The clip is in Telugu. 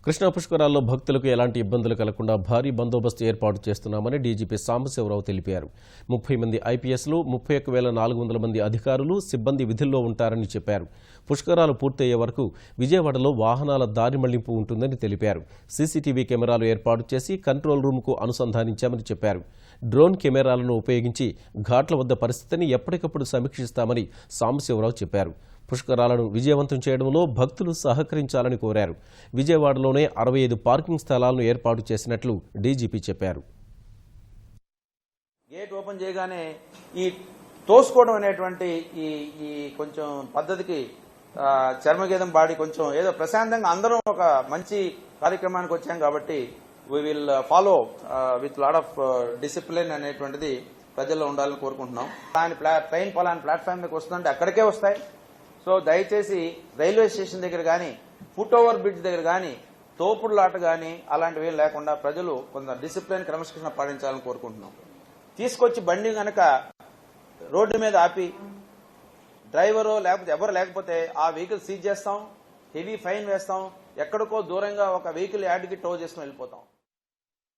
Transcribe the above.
కృష్ణా పుష్కరాల్లో భక్తులకు ఎలాంటి ఇబ్బందులు కలగకుండా భారీ బందోబస్తు ఏర్పాటు చేస్తున్నామని డీజీపీ సాంబశివరావు తెలిపారు. 30 మంది ఐపీఎస్లు, 31,400 మంది అధికారులు, సిబ్బంది విధుల్లో ఉంటారని చెప్పారు. పుష్కరాలు పూర్తయ్యే వరకు విజయవాడలో వాహనాల దారి మళ్లింపు ఉంటుందని తెలిపారు. సీసీటీవీ కెమెరాలు ఏర్పాటు చేసి కంట్రోల్ రూమ్కు అనుసంధానించామని చెప్పారు. డ్రోన్ కెమెరాలను ఉపయోగించి ఘాట్ల వద్ద పరిస్థితిని ఎప్పటికప్పుడు సమీక్షిస్తామని సాంబశివరావు చెప్పారు. పుష్కరాలను విజయవంతం చేయడంలో భక్తులు సహకరించాలని కోరారు. విజయవాడలోనే 65 పార్కింగ్ స్థలాలను ఏర్పాటు చేసినట్లు డీజీపీ చెప్పారు. గేట్ ఓపెన్ చేయగానే ఈ తోసుకోవడం అనేటువంటి ఈ కొంచెం పద్ధతికి చర్మగీతం బాడీ కొంచెం ఏదో ప్రశాంతంగా అందరం ఒక మంచి కార్యక్రమానికి వచ్చాం కాబట్టి we will follow with lot of discipline అనేటువంటిది ప్రజల్లో ఉండాలని కోరుకుంటున్నాం. ట్రైన్ పలానా ప్లాట్ఫామ్ మీకు వస్తుందంటే అక్కడికే వస్తాయి. సో దయచేసి రైల్వే స్టేషన్ దగ్గర కానీ, ఫుట్ ఓవర్ బ్రిడ్జ్ దగ్గర కానీ, తోపుడులాట కానీ అలాంటివి లేకుండా ప్రజలు కొంత డిసిప్లిన్, క్రమశిక్షణ పాటించాలని కోరుకుంటున్నాం. తీసుకొచ్చి బండి గనక రోడ్డు మీద ఆపి డ్రైవరు లేకపోతే ఎవరు లేకపోతే ఆ వెహికల్ సీజ్ చేస్తాం, హెవీ ఫైన్ వేస్తాం, ఎక్కడికో దూరంగా ఒక వెహికల్ యార్డ్కి టో చేసుకుని వెళ్ళిపోతాం.